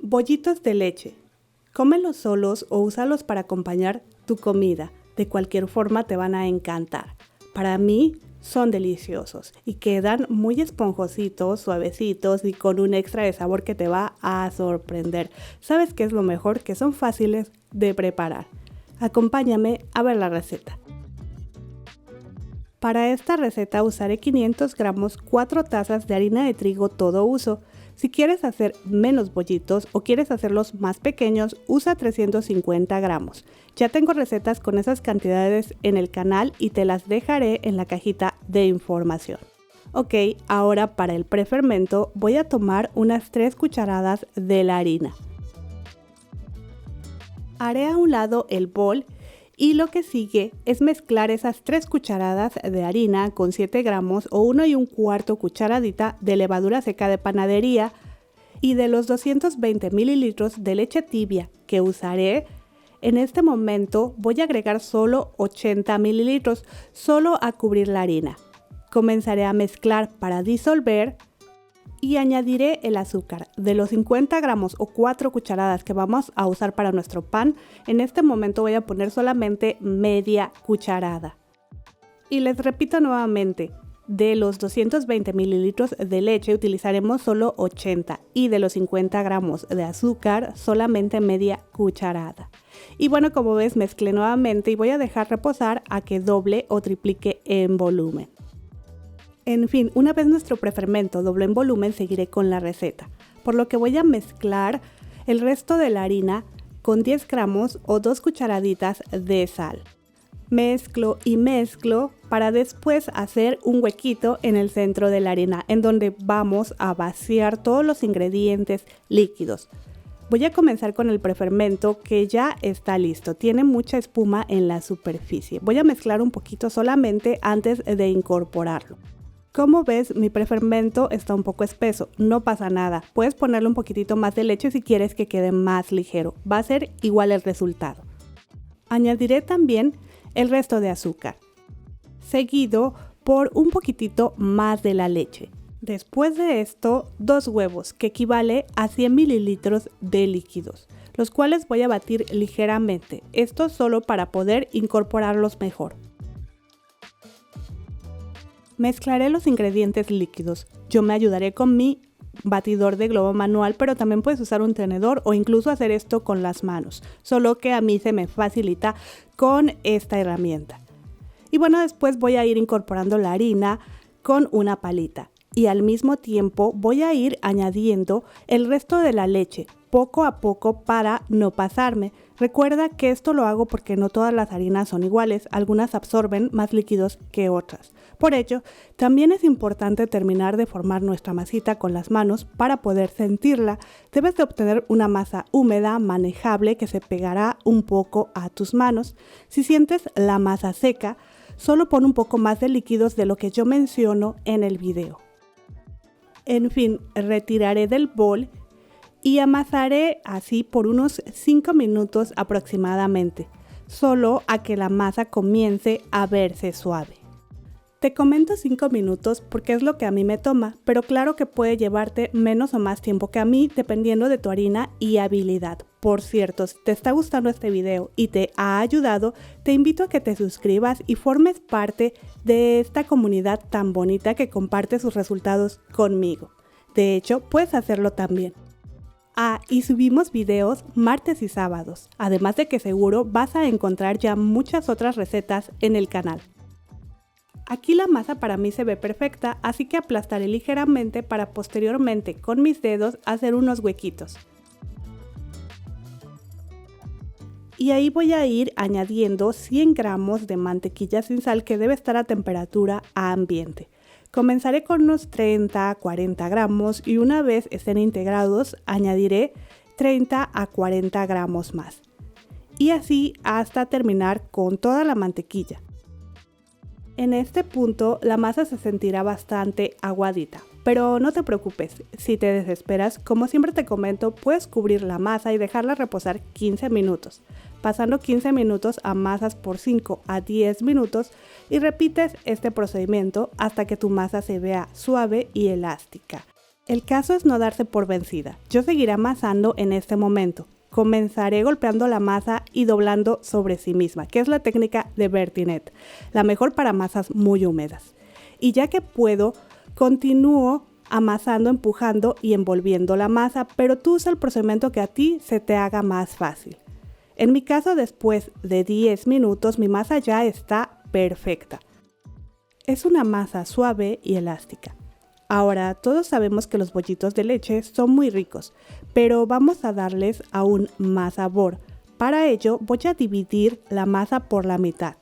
Bollitos de leche. Cómelos solos o úsalos para acompañar tu comida. De cualquier forma te van a encantar. Para mí son deliciosos y quedan muy esponjositos, suavecitos y con un extra de sabor que te va a sorprender. ¿Sabes qué es lo mejor? Que son fáciles de preparar. Acompáñame a ver la receta. Para esta receta usaré 500 gramos, 4 tazas de harina de trigo todo uso. Si quieres hacer menos bollitos o quieres hacerlos más pequeños, usa 350 gramos. Ya tengo recetas con esas cantidades en el canal y te las dejaré en la cajita de información. Ok, ahora para el prefermento voy a tomar unas 3 cucharadas de la harina. Haré a un lado el bol y lo que sigue es mezclar esas 3 cucharadas de harina con 7 gramos o 1 1/4 cucharadita de levadura seca de panadería y de los 220 mililitros de leche tibia que usaré. En este momento voy a agregar solo 80 mililitros, solo a cubrir la harina. Comenzaré a mezclar para disolver y añadiré el azúcar. De los 50 gramos o 4 cucharadas que vamos a usar para nuestro pan, en este momento voy a poner solamente media cucharada. Y les repito nuevamente, de los 220 mililitros de leche utilizaremos solo 80 y de los 50 gramos de azúcar solamente media cucharada. Y bueno, como ves, mezclé nuevamente y voy a dejar reposar a que doble o triplique en volumen. En fin, una vez nuestro prefermento dobló en volumen, seguiré con la receta, por lo que voy a mezclar el resto de la harina con 10 gramos o 2 cucharaditas de sal. Mezclo y mezclo para después hacer un huequito en el centro de la harina, en donde vamos a vaciar todos los ingredientes líquidos. Voy a comenzar con el prefermento que ya está listo, tiene mucha espuma en la superficie. Voy a mezclar un poquito solamente antes de incorporarlo. Como ves, mi prefermento está un poco espeso, no pasa nada. Puedes ponerle un poquitito más de leche si quieres que quede más ligero. Va a ser igual el resultado. Añadiré también el resto de azúcar, seguido por un poquitito más de la leche. Después de esto, 2 huevos, que equivale a 100 mililitros de líquidos, los cuales voy a batir ligeramente. Esto solo para poder incorporarlos mejor. Mezclaré los ingredientes líquidos. Yo me ayudaré con mi batidor de globo manual, pero también puedes usar un tenedor o incluso hacer esto con las manos, solo que a mí se me facilita con esta herramienta. Y bueno, después voy a ir incorporando la harina con una palita y al mismo tiempo voy a ir añadiendo el resto de la leche poco a poco para no pasarme. Recuerda que esto lo hago porque no todas las harinas son iguales, algunas absorben más líquidos que otras. Por ello, también es importante terminar de formar nuestra masita con las manos para poder sentirla. Debes de obtener una masa húmeda, manejable, que se pegará un poco a tus manos. Si sientes la masa seca, solo pon un poco más de líquidos de lo que yo menciono en el video. En fin, retiraré del bol y amasaré así por unos 5 minutos aproximadamente, solo a que la masa comience a verse suave. Te comento 5 minutos porque es lo que a mí me toma, pero claro que puede llevarte menos o más tiempo que a mí dependiendo de tu harina y habilidad. Por cierto, si te está gustando este video y te ha ayudado, te invito a que te suscribas y formes parte de esta comunidad tan bonita que comparte sus resultados conmigo. De hecho, puedes hacerlo también. Y subimos videos martes y sábados, además de que seguro vas a encontrar ya muchas otras recetas en el canal. Aquí la masa para mí se ve perfecta, así que aplastaré ligeramente para posteriormente con mis dedos hacer unos huequitos. Y ahí voy a ir añadiendo 100 gramos de mantequilla sin sal que debe estar a temperatura ambiente. Comenzaré con unos 30 a 40 gramos y una vez estén integrados añadiré 30 a 40 gramos más. Y así hasta terminar con toda la mantequilla. En este punto la masa se sentirá bastante aguadita, pero no te preocupes, si te desesperas, como siempre te comento, puedes cubrir la masa y dejarla reposar 15 minutos. Pasando 15 minutos amasas por 5 a 10 minutos y repites este procedimiento hasta que tu masa se vea suave y elástica. El caso es no darse por vencida. Yo seguiré amasando en este momento. Comenzaré golpeando la masa y doblando sobre sí misma, que es la técnica de Bertinet, la mejor para masas muy húmedas. Y ya que puedo, continúo amasando, empujando y envolviendo la masa, pero tú usa el procedimiento que a ti se te haga más fácil. En mi caso, después de 10 minutos, mi masa ya está perfecta. Es una masa suave y elástica. Ahora, todos sabemos que los bollitos de leche son muy ricos, pero vamos a darles aún más sabor. Para ello, voy a dividir la masa por la mitad.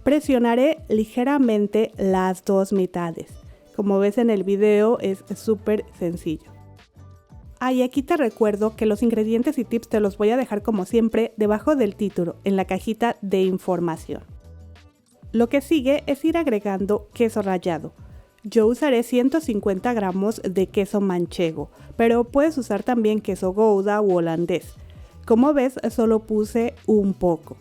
Presionaré ligeramente las dos mitades. Como ves en el video, es súper sencillo. Y aquí te recuerdo que los ingredientes y tips te los voy a dejar como siempre debajo del título, en la cajita de información. Lo que sigue es ir agregando queso rallado. Yo usaré 150 gramos de queso manchego, pero puedes usar también queso Gouda u holandés. Como ves, solo puse un poco.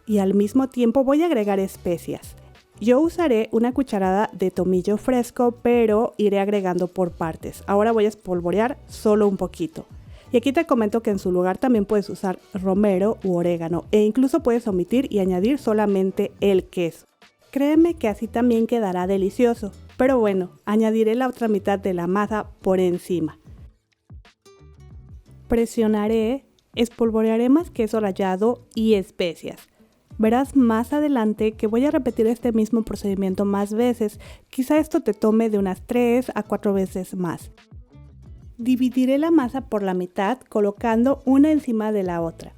Y al mismo tiempo voy a agregar especias. Yo usaré una cucharada de tomillo fresco, pero iré agregando por partes. Ahora voy a espolvorear solo un poquito. Y aquí te comento que en su lugar también puedes usar romero u orégano, e incluso puedes omitir y añadir solamente el queso. Créeme que así también quedará delicioso. Pero bueno, añadiré la otra mitad de la masa por encima. Presionaré, espolvorearé más queso rallado y especias. Verás más adelante que voy a repetir este mismo procedimiento más veces, quizá esto te tome de unas 3 a 4 veces más. Dividiré la masa por la mitad colocando una encima de la otra.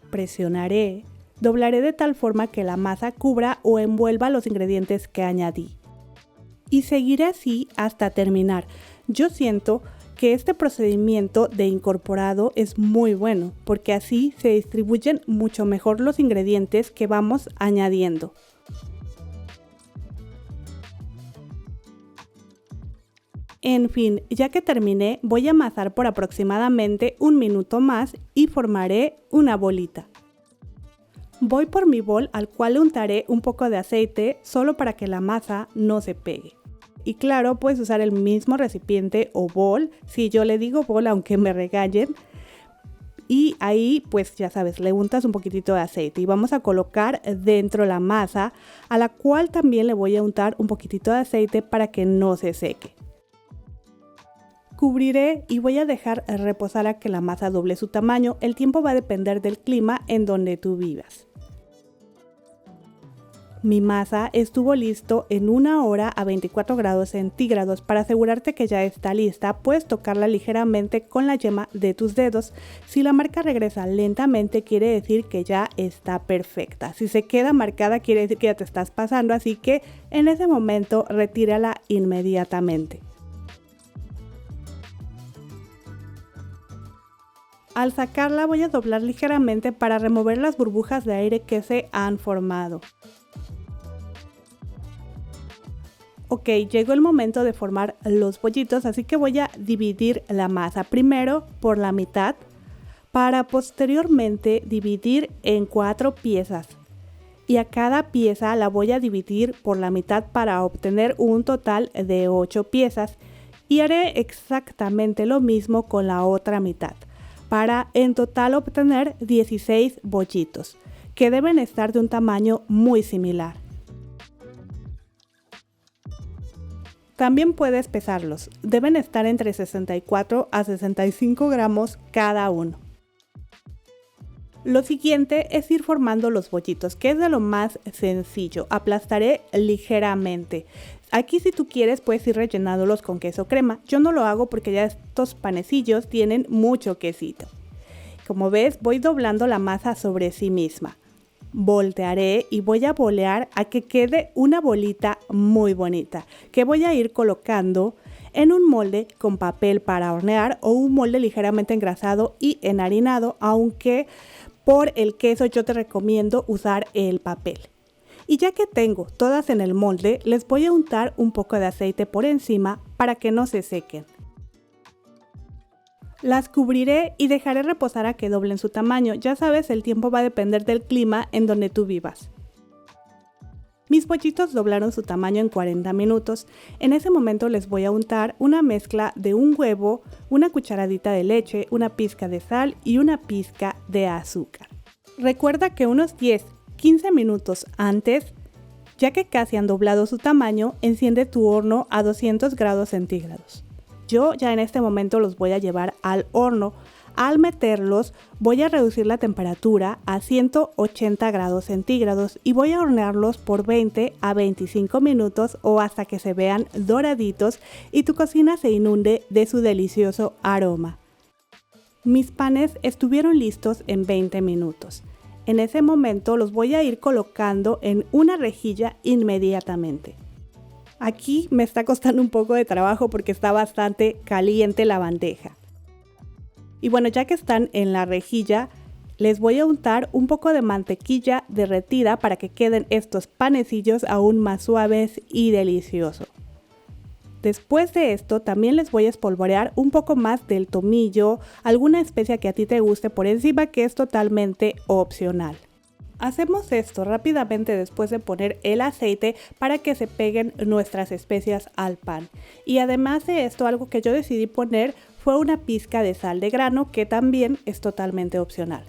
Presionaré, doblaré de tal forma que la masa cubra o envuelva los ingredientes que añadí. Y seguiré así hasta terminar. Yo siento que este procedimiento de incorporado es muy bueno porque así se distribuyen mucho mejor los ingredientes que vamos añadiendo. En fin, ya que terminé, voy a amasar por aproximadamente 1 minuto más y formaré una bolita. Voy por mi bol al cual le untaré un poco de aceite solo para que la masa no se pegue. Y claro, puedes usar el mismo recipiente o bol, si yo le digo bol aunque me regañen. Y ahí pues ya sabes, le untas un poquitito de aceite y vamos a colocar dentro la masa, a la cual también le voy a untar un poquitito de aceite para que no se seque. Cubriré y voy a dejar reposar a que la masa doble su tamaño. El tiempo va a depender del clima en donde tú vivas. Mi masa estuvo listo en 1 hora a 24 grados centígrados. Para asegurarte que ya está lista, puedes tocarla ligeramente con la yema de tus dedos. Si la marca regresa lentamente, quiere decir que ya está perfecta. Si se queda marcada, quiere decir que ya te estás pasando, así que en ese momento retírala inmediatamente. Al sacarla voy a doblar ligeramente para remover las burbujas de aire que se han formado. Ok, llegó el momento de formar los bollitos, así que voy a dividir la masa primero por la mitad para posteriormente dividir en 4 piezas. Y a cada pieza la voy a dividir por la mitad para obtener un total de 8 piezas. Y haré exactamente lo mismo con la otra mitad, para en total obtener 16 bollitos, que deben estar de un tamaño muy similar. También puedes pesarlos, deben estar entre 64 a 65 gramos cada uno. Lo siguiente es ir formando los bollitos, que es de lo más sencillo. Aplastaré ligeramente. Aquí si tú quieres puedes ir rellenándolos con queso crema. Yo no lo hago porque ya estos panecillos tienen mucho quesito. Como ves, voy doblando la masa sobre sí misma. Voltearé y voy a bolear a que quede una bolita muy bonita, que voy a ir colocando en un molde con papel para hornear o un molde ligeramente engrasado y enharinado, aunque por el queso yo te recomiendo usar el papel. Y ya que tengo todas en el molde, les voy a untar un poco de aceite por encima para que no se sequen. Las cubriré y dejaré reposar a que doblen su tamaño. Ya sabes, el tiempo va a depender del clima en donde tú vivas. Mis pollitos doblaron su tamaño en 40 minutos. En ese momento les voy a untar una mezcla de un huevo, una cucharadita de leche, una pizca de sal y una pizca de azúcar. Recuerda que unos 10-15 minutos antes, ya que casi han doblado su tamaño, enciende tu horno a 200 grados centígrados. Yo ya en este momento los voy a llevar al horno. Al meterlos voy a reducir la temperatura a 180 grados centígrados y voy a hornearlos por 20 a 25 minutos o hasta que se vean doraditos y tu cocina se inunde de su delicioso aroma. Mis panes estuvieron listos en 20 minutos. En ese momento los voy a ir colocando en una rejilla inmediatamente. Aquí me está costando un poco de trabajo porque está bastante caliente la bandeja. Y bueno, ya que están en la rejilla, les voy a untar un poco de mantequilla derretida para que queden estos panecillos aún más suaves y deliciosos. Después de esto, también les voy a espolvorear un poco más del tomillo, alguna especia que a ti te guste por encima, que es totalmente opcional. Hacemos esto rápidamente después de poner el aceite para que se peguen nuestras especias al pan. Y además de esto, algo que yo decidí poner fue una pizca de sal de grano, que también es totalmente opcional.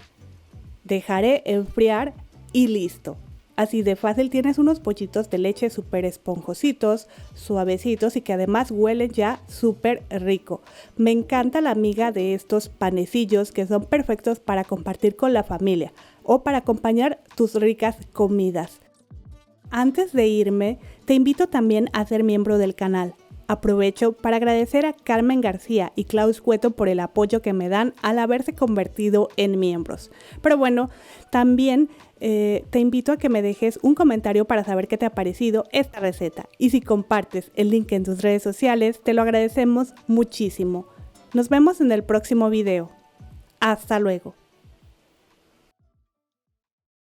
Dejaré enfriar y listo. Así de fácil tienes unos pollitos de leche súper esponjositos, suavecitos y que además huelen ya súper rico. Me encanta la miga de estos panecillos que son perfectos para compartir con la familia o para acompañar tus ricas comidas. Antes de irme, te invito también a ser miembro del canal. Aprovecho para agradecer a Carmen García y Klaus Cueto por el apoyo que me dan al haberse convertido en miembros. Pero bueno, también te invito a que me dejes un comentario para saber qué te ha parecido esta receta. Y si compartes el link en tus redes sociales, te lo agradecemos muchísimo. Nos vemos en el próximo video. Hasta luego.